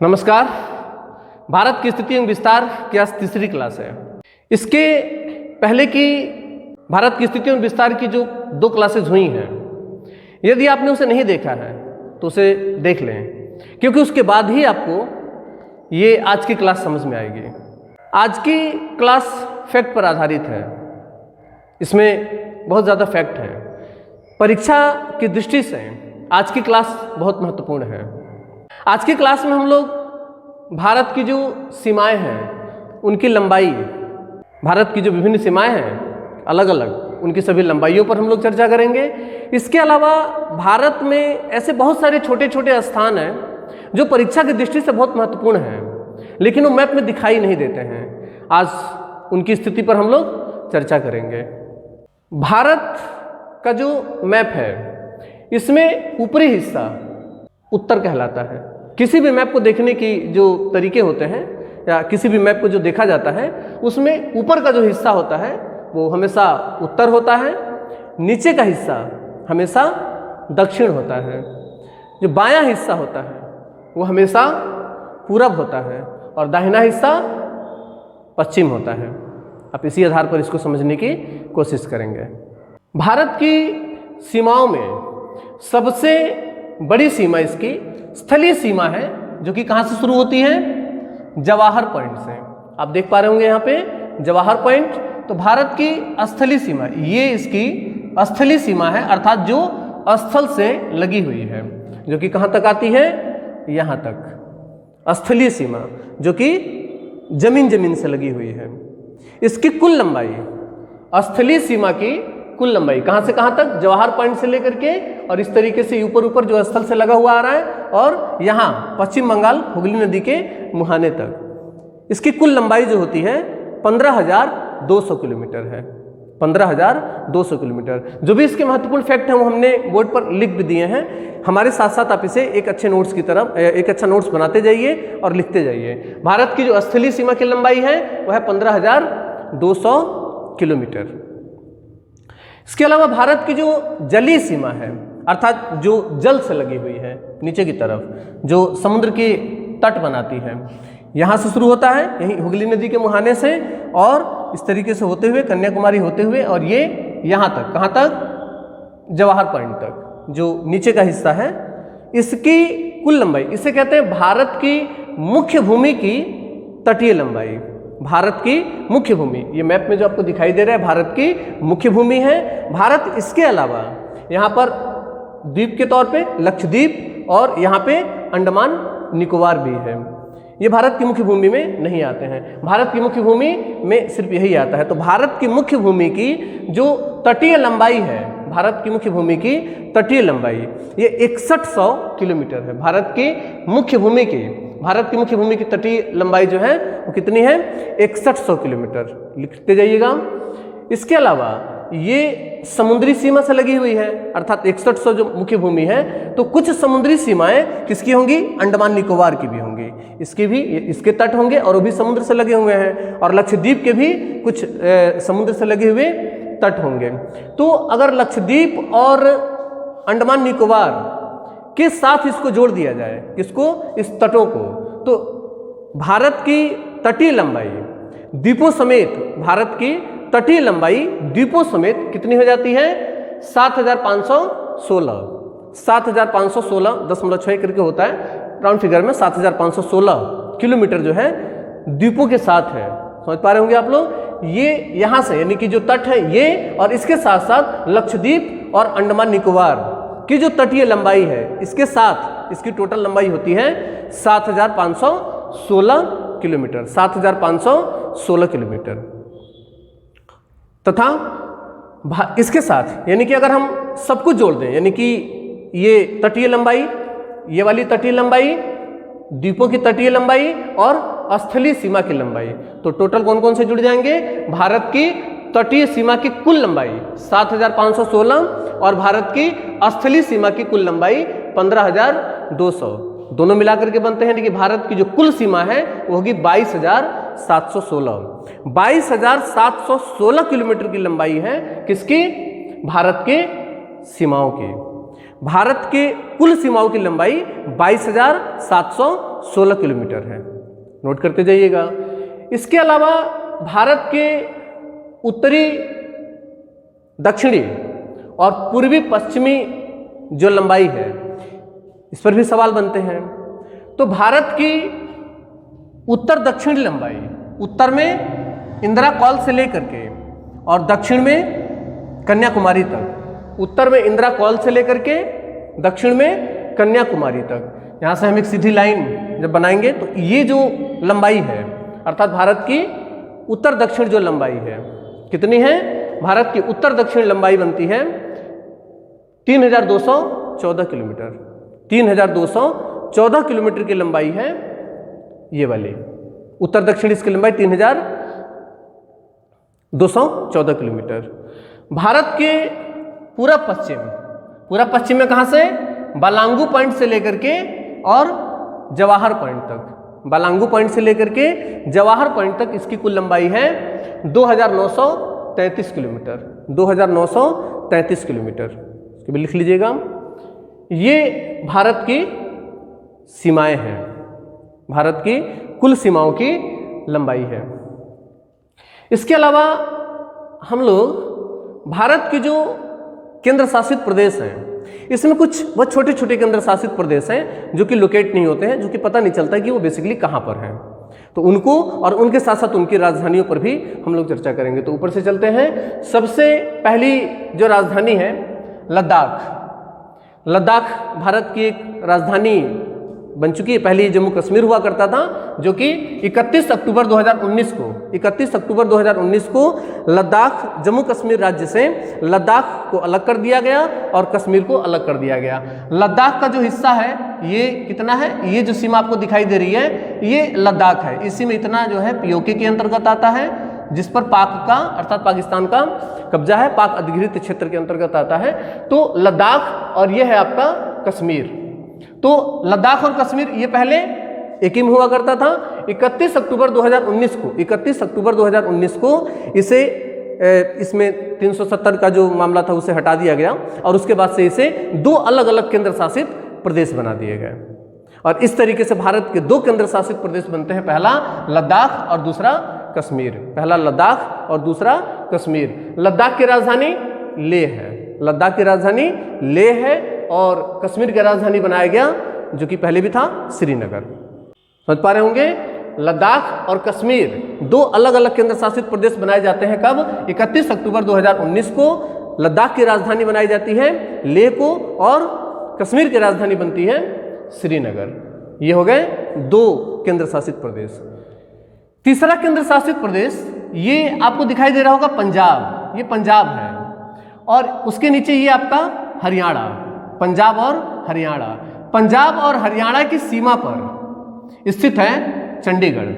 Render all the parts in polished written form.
नमस्कार। भारत की स्थिति एवं विस्तार की आज तीसरी क्लास है। इसके पहले की भारत की स्थिति एवं विस्तार की जो 2 क्लासेज हुई हैं, यदि आपने उसे नहीं देखा है तो उसे देख लें, क्योंकि उसके बाद ही आपको ये आज की क्लास समझ में आएगी। आज की क्लास फैक्ट पर आधारित है। इसमें बहुत ज़्यादा फैक्ट है। परीक्षा की दृष्टि से आज की क्लास बहुत महत्वपूर्ण है। आज की क्लास में हम लोग भारत की जो सीमाएं हैं, उनकी लंबाई, भारत की जो विभिन्न सीमाएं हैं अलग अलग, उनकी सभी लंबाइयों पर हम लोग चर्चा करेंगे। इसके अलावा भारत में ऐसे बहुत सारे छोटे छोटे स्थान हैं जो परीक्षा की दृष्टि से बहुत महत्वपूर्ण हैं, लेकिन वो मैप में दिखाई नहीं देते हैं। आज उनकी स्थिति पर हम लोग चर्चा करेंगे। भारत का जो मैप है, इसमें ऊपरी हिस्सा उत्तर कहलाता है। किसी भी मैप को देखने की जो तरीके होते हैं या किसी भी मैप को जो देखा जाता है, उसमें ऊपर का जो हिस्सा होता है वो हमेशा उत्तर होता है, नीचे का हिस्सा हमेशा दक्षिण होता है, जो बायां हिस्सा होता है वो हमेशा पूरब होता है और दाहिना हिस्सा पश्चिम होता है। आप इसी आधार पर इसको समझने की कोशिश करेंगे। भारत की सीमाओं में सबसे बड़ी सीमा इसकी स्थलीय सीमा है, जो कि कहाँ से शुरू होती है? जवाहर पॉइंट से। आप देख पा रहे होंगे यहाँ पे जवाहर पॉइंट। तो भारत की स्थलीय सीमा, ये इसकी स्थलीय सीमा है, अर्थात जो स्थल से लगी हुई है, जो कि कहाँ तक आती है? यहाँ तक स्थलीय सीमा, जो कि जमीन से लगी हुई है। इसकी कुल लंबाई, स्थलीय सीमा की कुल लंबाई कहाँ से कहाँ तक? जवाहर पॉइंट से लेकर के और इस तरीके से ऊपर जो स्थल से लगा हुआ आ रहा है, और यहाँ पश्चिम बंगाल हुगली नदी के मुहाने तक इसकी कुल लंबाई जो होती है 15,200 किलोमीटर है। 15,200 किलोमीटर। जो भी इसके महत्वपूर्ण फैक्ट हैं वो हमने बोर्ड पर लिख भी दिए हैं। हमारे साथ साथ आप इसे एक अच्छे नोट्स की तरफ एक अच्छा नोट्स बनाते जाइए और लिखते जाइए। भारत की जो स्थलीय सीमा की लंबाई है वह है 15,200 किलोमीटर। इसके अलावा भारत की जो जलीय सीमा है, अर्थात जो जल से लगी हुई है नीचे की तरफ, जो समुद्र के तट बनाती है, यहाँ से शुरू होता है, यहीं हुगली नदी के मुहाने से, और इस तरीके से होते हुए कन्याकुमारी होते हुए, और ये यहाँ तक, कहाँ तक? जवाहर पॉइंट तक, जो नीचे का हिस्सा है। इसकी कुल लंबाई, इसे कहते हैं भारत की मुख्य भूमि की तटीय लंबाई। भारत की मुख्य भूमि, ये मैप में जो आपको दिखाई दे रहा है भारत की मुख्य भूमि है। भारत इसके अलावा यहाँ पर द्वीप के तौर पे लक्षद्वीप और यहाँ पे अंडमान निकोबार भी है। ये भारत की मुख्य भूमि में नहीं आते हैं। भारत की मुख्य भूमि में सिर्फ यही आता है। तो भारत की मुख्य भूमि की जो तटीय लंबाई है, भारत की मुख्य भूमि की तटीय लंबाई ये 6100 किलोमीटर है। भारत की मुख्य भूमि की तटीय लंबाई जो है वो कितनी है? 6100 किलोमीटर। लिखते जाइएगा। इसके अलावा ये समुद्री सीमा से लगी हुई है, अर्थात 6100 जो मुख्य भूमि है, तो कुछ समुद्री सीमाएं किसकी होंगी? अंडमान निकोबार की भी होंगी। इसके भी, इसके तट होंगे और वो भी समुद्र से लगे हुए हैं, और लक्षद्वीप के भी कुछ समुद्र से लगे हुए तट होंगे। तो अगर लक्षद्वीप और अंडमान निकोबार के साथ इसको जोड़ दिया जाए, किसको? इस तटों को, तो भारत की तटीय लंबाई द्वीपों समेत, भारत की तटीय लंबाई द्वीपों समेत कितनी हो जाती है? 7,516। 7,516.6 करके होता है राउंड फिगर में। 7,516 किलोमीटर जो है द्वीपों के साथ है। समझ पा रहे होंगे आप लोग? ये यहाँ से, यानी कि जो तट है ये, और इसके साथ साथ लक्षद्वीप और अंडमान निकोबार की जो तटीय लंबाई है, इसके साथ इसकी टोटल लंबाई होती है 7,516 किलोमीटर। 7,516 किलोमीटर। तथा इसके साथ, यानी कि अगर हम सब कुछ जोड़ दें, यानी कि ये तटीय लंबाई, ये वाली तटीय लंबाई, द्वीपों की तटीय लंबाई और स्थलीय सीमा की लंबाई, तो टोटल कौन कौन से जुड़ जाएंगे? भारत की तटीय सीमा की कुल लंबाई 7,516 और भारत की स्थलीय सीमा की कुल लंबाई 15,200, दोनों मिलाकर के बनते हैं। देखिए, भारत की जो कुल सीमा है वो होगी 22,716। 22,716 किलोमीटर की लंबाई है किसकी? भारत के सीमाओं की। भारत के कुल सीमाओं की लंबाई 22,716 16 किलोमीटर है, नोट करते जाइएगा। इसके अलावा भारत के उत्तरी, दक्षिणी और पूर्वी पश्चिमी जो लंबाई है, इस पर भी सवाल बनते हैं। तो भारत की उत्तर दक्षिणी लंबाई, उत्तर में इंदिरा कॉल से लेकर के और दक्षिण में कन्याकुमारी तक, उत्तर में इंदिरा कॉल से लेकर के दक्षिण में कन्याकुमारी तक, यहाँ से हम एक सीधी लाइन जब बनाएंगे तो ये जो लंबाई है, अर्थात भारत की उत्तर दक्षिण जो लंबाई है, कितनी है? भारत की उत्तर दक्षिण लंबाई बनती है 3214 किलोमीटर। 3214 किलोमीटर की लंबाई है ये वाली उत्तर दक्षिण, इसकी लंबाई 3214 किलोमीटर। भारत के पूरा पश्चिम में कहाँ से? बालांगू पॉइंट से लेकर के और जवाहर पॉइंट तक, बालांगू पॉइंट से लेकर के जवाहर पॉइंट तक इसकी कुल लंबाई है 2933 किलोमीटर। 2933 किलोमीटर, इसको भी लिख लीजिएगा। ये भारत की सीमाएं हैं, भारत की कुल सीमाओं की लंबाई है। इसके अलावा हम लोग भारत के जो केंद्र शासित प्रदेश हैं, इसमें कुछ बहुत छोटे छोटे केंद्र शासित प्रदेश हैं जो कि लोकेट नहीं होते हैं, जो कि पता नहीं चलता कि वो बेसिकली कहाँ पर हैं। तो उनको और उनके साथ साथ उनकी राजधानियों पर भी हम लोग चर्चा करेंगे। तो ऊपर से चलते हैं। सबसे पहली जो राजधानी है लद्दाख। लद्दाख भारत की एक राजधानी बन चुकी है। पहले जम्मू कश्मीर हुआ करता था, जो कि 31 अक्टूबर 2019 को लद्दाख, जम्मू कश्मीर राज्य से लद्दाख को अलग कर दिया गया और कश्मीर को अलग कर दिया गया। लद्दाख का जो हिस्सा है ये कितना है? ये जो सीमा आपको दिखाई दे रही है ये लद्दाख है। इसी में इतना जो है पीओके के अंतर्गत आता है, जिस पर पाक का अर्थात पाकिस्तान का कब्जा है, पाक अधिकृत क्षेत्र के अंतर्गत आता है। तो लद्दाख और ये है आपका कश्मीर। तो लद्दाख और कश्मीर ये पहले एक ही में हुआ करता था। 31 अक्टूबर 2019 को इसे इसमें 370 का जो मामला था उसे हटा दिया गया और उसके बाद से इसे दो अलग अलग केंद्र शासित प्रदेश बना दिए गए। और इस तरीके से भारत के दो केंद्र शासित प्रदेश बनते हैं, पहला लद्दाख और दूसरा कश्मीर। पहला लद्दाख और दूसरा कश्मीर। लद्दाख की राजधानी लेह है, लद्दाख की राजधानी लेह है और कश्मीर की राजधानी बनाया गया जो कि पहले भी था श्रीनगर। समझ पा रहे होंगे? लद्दाख और कश्मीर दो अलग अलग केंद्र शासित प्रदेश बनाए जाते हैं। कब? 31 अक्टूबर 2019 को लद्दाख की राजधानी बनाई जाती है लेह को और कश्मीर की राजधानी बनती है श्रीनगर। ये हो गए दो केंद्र शासित प्रदेश। तीसरा केंद्र शासित प्रदेश ये आपको दिखाई दे रहा होगा पंजाब। ये पंजाब है और उसके नीचे ये आपका हरियाणा। पंजाब और हरियाणा। पंजाब और हरियाणा की सीमा पर स्थित है चंडीगढ़।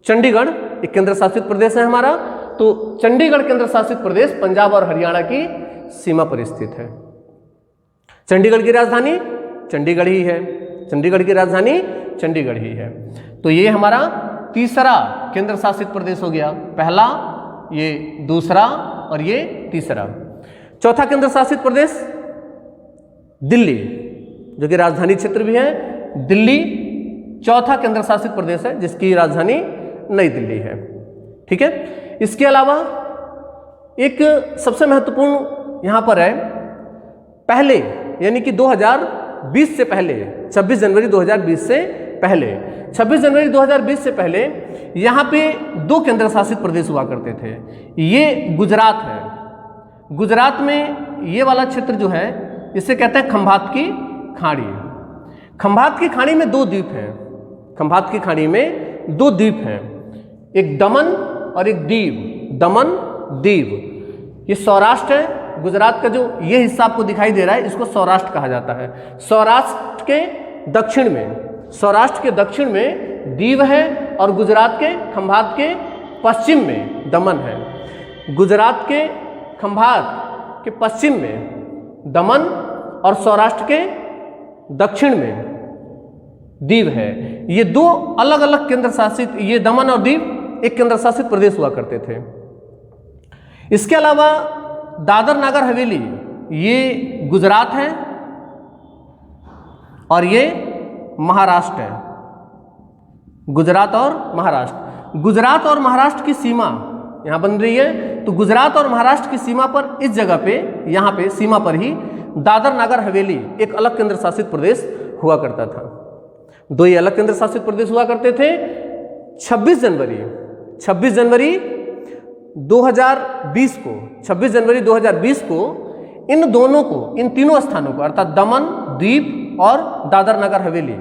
चंडीगढ़ एक केंद्र शासित प्रदेश है हमारा। तो चंडीगढ़ केंद्र शासित प्रदेश पंजाब और हरियाणा की सीमा पर स्थित है। चंडीगढ़ की राजधानी चंडीगढ़ ही है। चंडीगढ़ की राजधानी चंडीगढ़ ही है। तो ये हमारा तीसरा केंद्र शासित प्रदेश हो गया। पहला, ये दूसरा और ये तीसरा। चौथा केंद्र शासित प्रदेश दिल्ली, जो कि राजधानी क्षेत्र भी है। दिल्ली चौथा केंद्र शासित प्रदेश है जिसकी राजधानी नई दिल्ली है। ठीक है। इसके अलावा एक सबसे महत्वपूर्ण यहां पर है, पहले यानी कि 2020 से पहले, 26 जनवरी 2020 से पहले, 26 जनवरी 2020 से पहले यहाँ पे दो केंद्र शासित प्रदेश हुआ करते थे। ये गुजरात है। गुजरात में ये वाला क्षेत्र जो है इसे कहते हैं खंभात की खाड़ी। खंभात की खाड़ी में दो द्वीप हैं। खंभात की खाड़ी में दो द्वीप हैं, एक दमन और एक दीव। दमन, दीव। ये सौराष्ट्र है। गुजरात का जो ये हिस्सा आपको दिखाई दे रहा है इसको सौराष्ट्र कहा जाता है। सौराष्ट्र के दक्षिण में, सौराष्ट्र के दक्षिण में दीव है और गुजरात के खंभात के पश्चिम में दमन है। गुजरात के खंभात के पश्चिम में दमन और सौराष्ट्र के दक्षिण में दीव है। ये दो अलग अलग केंद्र शासित, ये दमन और दीव एक केंद्र शासित प्रदेश हुआ करते थे। इसके अलावा दादर नागर हवेली ये गुजरात है और ये महाराष्ट्र है। गुजरात और महाराष्ट्र। गुजरात और महाराष्ट्र की सीमा यहाँ बन रही है, तो गुजरात और महाराष्ट्र की सीमा पर इस जगह पे, यहाँ पे सीमा पर ही दादर नागर हवेली एक अलग केंद्र शासित प्रदेश हुआ करता था। दो ही अलग केंद्र शासित प्रदेश हुआ करते थे। 26 जनवरी 2020 को 26 जनवरी 2020 को इन दोनों को, इन तीनों स्थानों को अर्थात दमन, दीव और दादर नगर हवेली,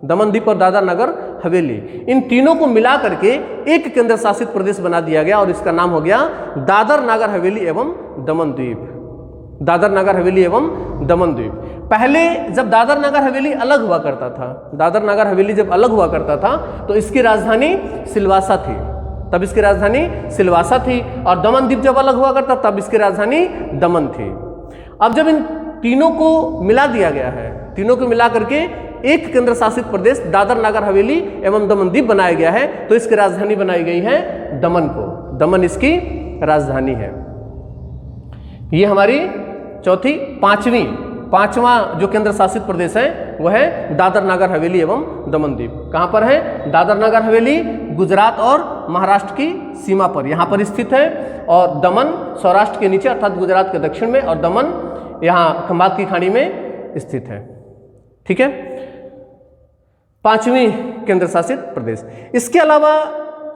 दमन द्वीप और दादर नगर हवेली, इन तीनों को मिला करके एक केंद्र शासित प्रदेश बना दिया गया और इसका नाम हो गया दादर नगर हवेली एवं दमन द्वीप। दादर नगर हवेली एवं दमन द्वीप। पहले जब दादर नगर हवेली अलग हुआ करता था, दादर नगर हवेली जब अलग हुआ करता था तो इसकी राजधानी सिलवासा थी, तब इसकी राजधानी सिलवासा थी। और दमन द्वीप जब अलग हुआ करता तब इसकी राजधानी दमन थी। अब जब इन तीनों को मिला दिया गया है, तीनों को मिला करके एक केंद्र शासित प्रदेश दादर नगर हवेली एवं दमन द्वीप बनाया गया है, तो इसकी राजधानी बनाई गई है दमन को। दमन इसकी राजधानी है। ये हमारी चौथी पांचवा जो केंद्र शासित प्रदेश है वह है दादर नगर हवेली एवं दमन द्वीप। कहाँ पर है? दादर नगर हवेली गुजरात और महाराष्ट्र की सीमा पर यहाँ पर स्थित है, और दमन सौराष्ट्र के नीचे अर्थात गुजरात के दक्षिण में, और दमन यहाँ खंबात की खाड़ी में स्थित है। ठीक है, पांचवी केंद्र शासित प्रदेश। इसके अलावा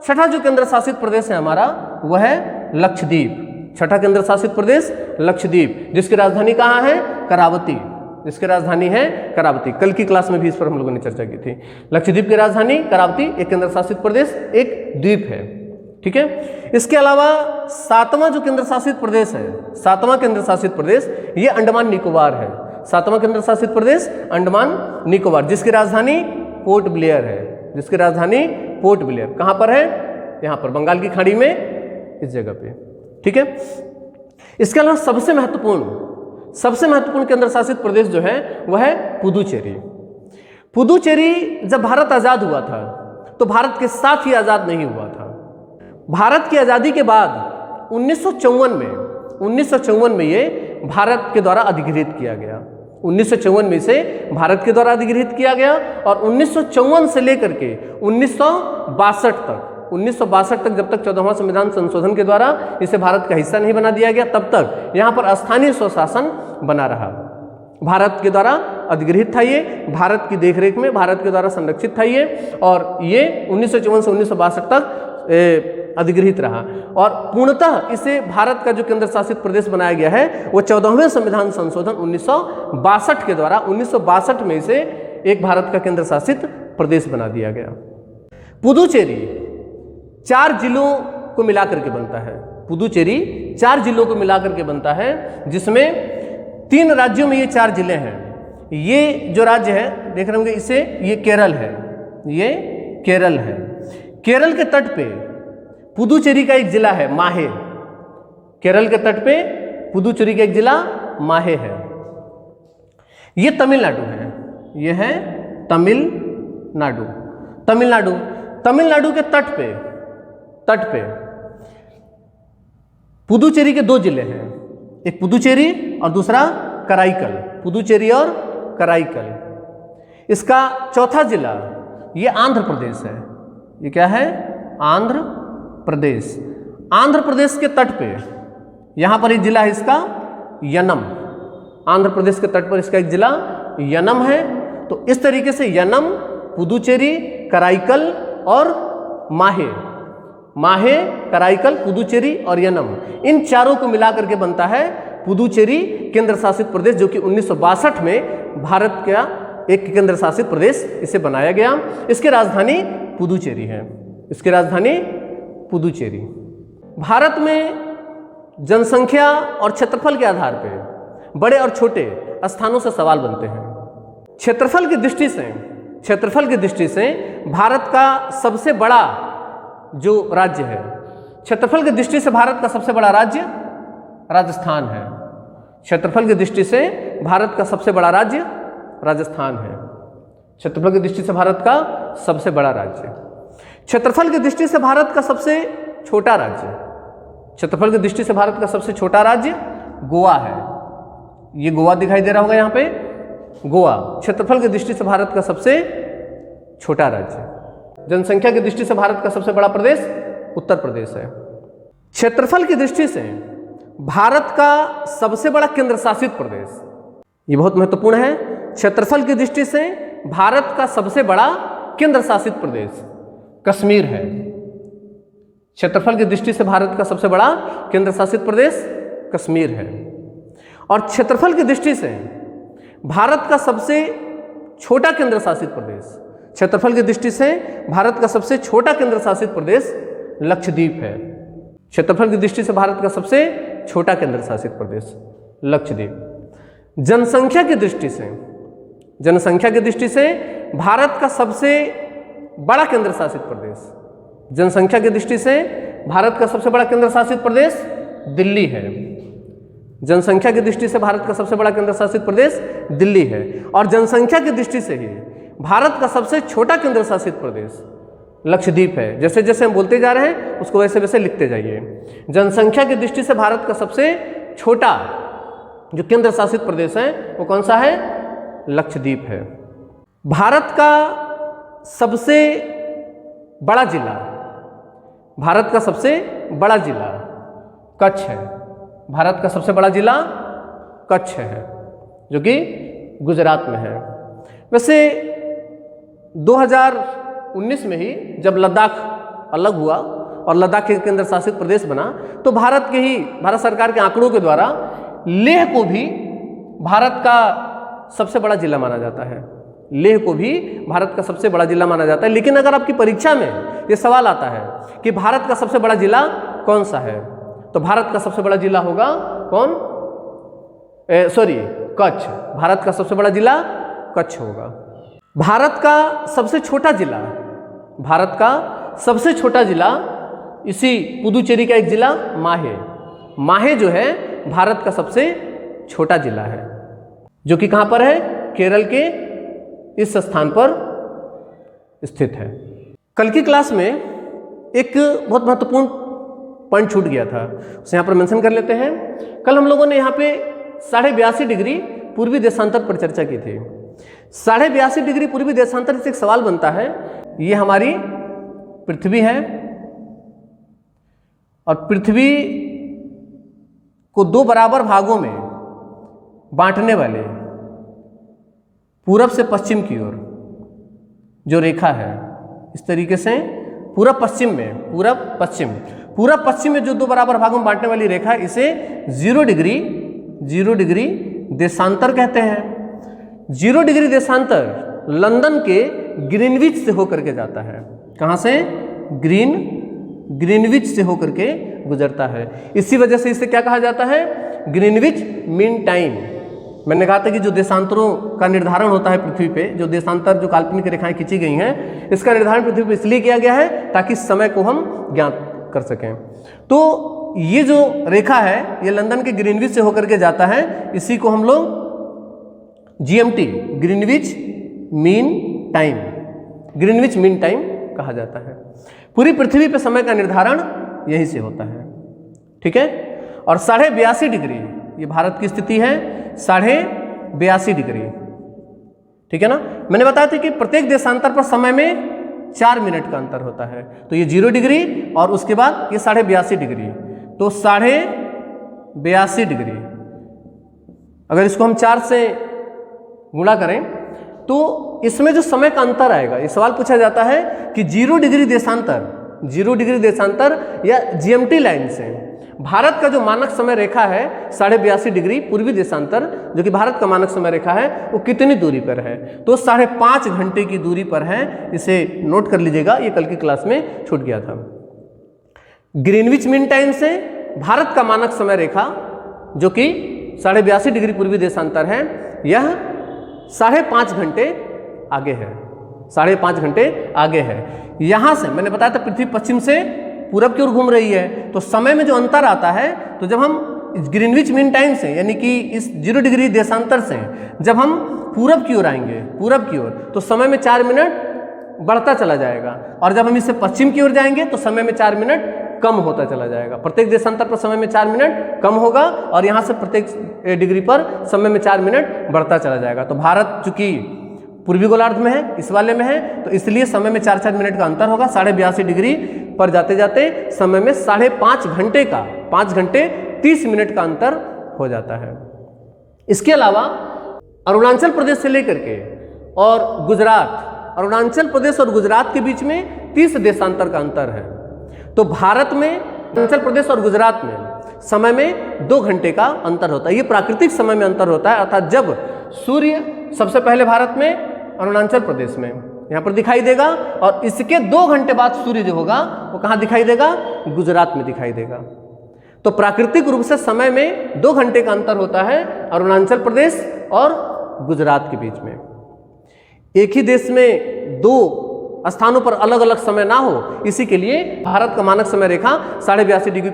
छठा जो केंद्र शासित प्रदेश है हमारा वह है लक्षद्वीप। छठा केंद्र शासित प्रदेश लक्षद्वीप, जिसकी राजधानी कहाँ है? करावती। जिसकी राजधानी है करावती। कल की क्लास में भी इस पर हम लोगों ने चर्चा की थी। लक्षद्वीप की राजधानी करावती, एक केंद्र शासित प्रदेश, एक द्वीप है। ठीक है, इसके अलावा सातवां जो केंद्र शासित प्रदेश है, सातवां केंद्र शासित प्रदेश ये अंडमान निकोबार है। सातवां केंद्र शासित प्रदेश अंडमान निकोबार, जिसकी राजधानी पोर्ट ब्लेयर है। जिसकी राजधानी पोर्ट ब्लेयर। कहाँ पर है? यहाँ पर बंगाल की खाड़ी में, इस जगह पे। ठीक है, इसके अलावा सबसे महत्वपूर्ण केंद्र शासित प्रदेश जो है वह है पुदुचेरी। पुदुचेरी जब भारत आजाद हुआ था तो भारत के साथ ही आजाद नहीं हुआ था। भारत की आजादी के बाद 1954 में ये भारत के द्वारा अधिग्रहित किया गया। 1954 में इसे भारत के द्वारा अधिग्रहित किया गया, और 1954 से लेकर के 1962 तक जब तक 14वां संविधान संशोधन के द्वारा इसे भारत का हिस्सा नहीं बना दिया गया, तब तक यहाँ पर स्थानीय स्वशासन बना रहा। भारत के द्वारा अधिग्रहित था ये, भारत की देखरेख में भारत के द्वारा संरक्षित था ये, और ये 1954 से 1962 तक अधिग्रहित रहा। और पूर्णतः इसे भारत का जो केंद्र शासित प्रदेश बनाया गया है वो 14वें संविधान संशोधन 1962 के द्वारा 1962 में इसे एक भारत का केंद्र शासित प्रदेश बना दिया गया। पुदुचेरी 4 जिलों को मिलाकर के बनता है। पुदुचेरी 4 जिलों को मिलाकर के बनता है, जिसमें 3 राज्यों में ये 4 जिले हैं। ये जो राज्य है देख रहे होंगे इसे, ये केरल है, ये केरल है। केरल के तट पे पुदुचेरी का एक जिला है माहे। केरल के तट पे पुदुचेरी का एक जिला माहे है। ये तमिलनाडु है, ये है तमिलनाडु के तट पे पुदुचेरी के 2 जिले हैं, एक पुदुचेरी और दूसरा कराईकल। पुदुचेरी और कराईकल। इसका चौथा जिला ये आंध्र प्रदेश है। ये क्या है? आंध्र प्रदेश। आंध्र प्रदेश के तट पे यहाँ पर एक जिला है इसका यनम। आंध्र प्रदेश के तट पर इसका एक जिला यनम है। तो इस तरीके से यनम, पुदुचेरी, कराईकल और माहे, कराईकल, पुदुचेरी और यनम, इन चारों को मिलाकर के बनता है पुदुचेरी केंद्र शासित प्रदेश, जो कि 1962 में भारत का एक केंद्र शासित प्रदेश इसे बनाया गया। इसकी राजधानी पुदुचेरी है। इसकी राजधानी पुदुचेरी। भारत में जनसंख्या और क्षेत्रफल के आधार पर बड़े और छोटे स्थानों से सवाल बनते हैं। क्षेत्रफल की दृष्टि से भारत का सबसे बड़ा जो राज्य है, क्षेत्रफल की दृष्टि से भारत का सबसे बड़ा राज्य राजस्थान है। क्षेत्रफल की दृष्टि से भारत का सबसे बड़ा राज्य राजस्थान है। क्षेत्रफल की दृष्टि से भारत का सबसे बड़ा राज्य। क्षेत्रफल की दृष्टि से भारत का सबसे छोटा राज्य, क्षेत्रफल की दृष्टि से भारत का सबसे छोटा राज्य गोवा है। ये गोवा दिखाई दे रहा होगा यहाँ पे, गोवा क्षेत्रफल की दृष्टि से भारत का सबसे छोटा राज्य। जनसंख्या की दृष्टि से भारत का सबसे बड़ा प्रदेश उत्तर प्रदेश है। क्षेत्रफल की दृष्टि से भारत का सबसे बड़ा केंद्र शासित प्रदेश, ये बहुत महत्वपूर्ण है, क्षेत्रफल की दृष्टि से भारत का सबसे बड़ा केंद्र शासित प्रदेश कश्मीर है। क्षेत्रफल की दृष्टि से भारत का सबसे बड़ा केंद्र शासित प्रदेश कश्मीर है। और क्षेत्रफल की दृष्टि से भारत का सबसे छोटा केंद्र शासित प्रदेश, क्षेत्रफल की दृष्टि से भारत का सबसे छोटा केंद्र शासित प्रदेश लक्षद्वीप है। क्षेत्रफल की दृष्टि से भारत का सबसे छोटा केंद्र शासित प्रदेश लक्षद्वीप। जनसंख्या की दृष्टि से भारत का सबसे बड़ा केंद्र शासित प्रदेश, जनसंख्या की दृष्टि से भारत का सबसे बड़ा केंद्र शासित प्रदेश दिल्ली है। जनसंख्या की दृष्टि से भारत का सबसे बड़ा केंद्र शासित प्रदेश दिल्ली है। और जनसंख्या की दृष्टि से ही भारत का सबसे छोटा केंद्र शासित प्रदेश लक्षद्वीप है। जैसे जैसे हम बोलते जा रहे हैं उसको वैसे वैसे लिखते जाइए। जनसंख्या की दृष्टि से भारत का सबसे छोटा जो केंद्र शासित प्रदेश है वो कौन सा है? लक्षद्वीप है। भारत का सबसे बड़ा जिला, भारत का सबसे बड़ा जिला कच्छ है। भारत का सबसे बड़ा जिला कच्छ है जो कि गुजरात में है। वैसे 2019 में ही जब लद्दाख अलग हुआ और लद्दाख के केंद्र शासित प्रदेश बना तो भारत सरकार के आंकड़ों के द्वारा लेह को भी भारत का सबसे बड़ा जिला माना जाता है। लेह को भी भारत का सबसे बड़ा जिला माना जाता है। लेकिन अगर आपकी परीक्षा में ये सवाल आता है कि भारत का सबसे बड़ा जिला कौन सा है, तो भारत का सबसे बड़ा जिला होगा कौन? कच्छ। भारत का सबसे बड़ा जिला कच्छ होगा। भारत का सबसे छोटा जिला, भारत का सबसे छोटा जिला इसी पुदुचेरी का एक जिला माहे। माहे जो है भारत का सबसे छोटा जिला है जो कि कहाँ पर है? केरल के इस स्थान पर स्थित है। कल की क्लास में एक बहुत महत्वपूर्ण पॉइंट छूट गया था, उसे यहाँ पर मेंशन कर लेते हैं। कल हम लोगों ने यहाँ पे 82.5 डिग्री पूर्वी देशांतर पर चर्चा की थी। 82.5 डिग्री पूर्वी देशांतर से एक सवाल बनता है, ये हमारी पृथ्वी है और पृथ्वी को दो बराबर भागों में बांटने वाले पूरब से पश्चिम की ओर जो रेखा है, इस तरीके से पूरब पश्चिम में जो दो बराबर भागों में बांटने वाली रेखा है, इसे 0 डिग्री देशांतर कहते हैं। 0 डिग्री देशांतर लंदन के ग्रीनविच से होकर के जाता है। कहाँ से? ग्रीनविच से होकर के गुजरता है। इसी वजह से इसे क्या कहा जाता है? Greenwich mean time. मैंने कहा था कि जो देशांतरों का निर्धारण होता है पृथ्वी पे, जो देशांतर जो काल्पनिक रेखाएं खींची गई हैं, इसका निर्धारण पृथ्वी पे इसलिए किया गया है ताकि समय को हम ज्ञात कर सकें। तो ये जो रेखा है ये लंदन के ग्रीनविच से होकर के जाता है। इसी को हम लोग GMT ग्रीनविच मीन टाइम कहा जाता है। पूरी पृथ्वी पे समय का निर्धारण यहीं से होता है, ठीक है। और 82.5 डिग्री ये भारत की स्थिति है, 82.5 डिग्री, ठीक है ना। मैंने बताया था कि प्रत्येक देशांतर पर समय में 4 मिनट का अंतर होता है। तो ये 0 डिग्री और उसके बाद ये 82.5 डिग्री, तो 82.5 डिग्री अगर इसको हम 4 से गुणा करें तो इसमें जो समय का अंतर आएगा, ये सवाल पूछा जाता है कि 0 डिग्री देशांतर या GMT लाइन से भारत का जो मानक समय रेखा है 82.5 डिग्री पूर्वी देशांतर, जो कि भारत का मानक समय रेखा है, वो कितनी दूरी पर है? तो 5.5 घंटे की दूरी पर है। इसे नोट कर लीजिएगा, ये कल की क्लास में छूट गया था। ग्रीनविच मीन टाइम से भारत का मानक समय रेखा जो कि 82.5 डिग्री पूर्वी देशांतर है, यह 5.5 घंटे आगे है, 5.5 घंटे आगे है। यहां से मैंने बताया था पृथ्वी पश्चिम से पूरब की ओर घूम रही है, तो समय में जो अंतर आता है, तो जब हम ग्रीनविच मीन टाइम से यानी कि इस 0 डिग्री देशांतर से जब हम पूरब की ओर आएंगे, तो समय में 4 मिनट बढ़ता चला जाएगा, और जब हम इससे पश्चिम की ओर जाएंगे तो समय में 4 मिनट कम होता चला जाएगा। प्रत्येक देशांतर पर समय में 4 मिनट कम होगा और यहाँ से प्रत्येक डिग्री पर समय में 4 मिनट बढ़ता चला जाएगा। तो भारत चूंकि पूर्वी गोलार्ध में है, इस वाले में है, तो इसलिए समय में 4-4 मिनट का अंतर होगा। 82.5 डिग्री पर जाते जाते समय में 5.5 घंटे का 5 घंटे 30 मिनट का अंतर हो जाता है। इसके अलावा अरुणाचल प्रदेश से लेकर के और गुजरात, अरुणाचल प्रदेश और गुजरात के बीच में 30 देशांतर का अंतर है। तो भारत में अरुणाचल प्रदेश और गुजरात में समय में 2 घंटे का अंतर होता है। ये प्राकृतिक समय में अंतर होता है, अर्थात जब सूर्य सबसे पहले भारत में अरुणाचल प्रदेश में यहाँ पर दिखाई देगा और इसके 2 घंटे बाद सूर्य जो होगा वो कहाँ दिखाई देगा? गुजरात में दिखाई देगा। तो प्राकृतिक रूप से समय में 2 घंटे का अंतर होता है अरुणाचल प्रदेश और गुजरात के बीच में। एक ही देश में 2 स्थानों पर अलग अलग समय ना हो, इसी के लिए भारत का मानक समय रेखा 82.5 डिग्री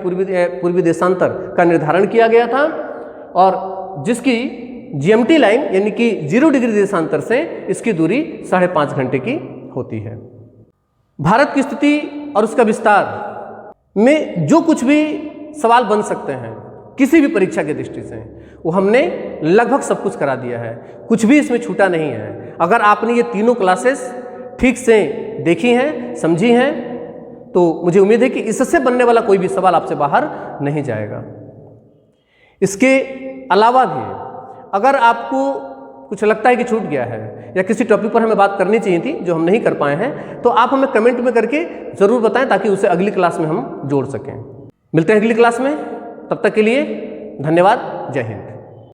पूर्वी देशांतर का निर्धारण किया गया था और जिसकी जीएमटी लाइन यानी कि 0 डिग्री देशांतर से इसकी दूरी 5.5 घंटे की होती है। भारत की स्थिति और उसका विस्तार में जो कुछ भी सवाल बन सकते हैं किसी भी परीक्षा की दृष्टि से, वो हमने लगभग सब कुछ करा दिया है, कुछ भी इसमें छूटा नहीं है। अगर आपने ये तीनों क्लासेस ठीक से देखी हैं, समझी हैं, तो मुझे उम्मीद है कि इससे बनने वाला कोई भी सवाल आपसे बाहर नहीं जाएगा। इसके अलावा भी अगर आपको कुछ लगता है कि छूट गया है या किसी टॉपिक पर हमें बात करनी चाहिए थी जो हम नहीं कर पाए हैं, तो आप हमें कमेंट में करके ज़रूर बताएं ताकि उसे अगली क्लास में हम जोड़ सकें। मिलते हैं अगली क्लास में, तब तक के लिए धन्यवाद। जय हिंद।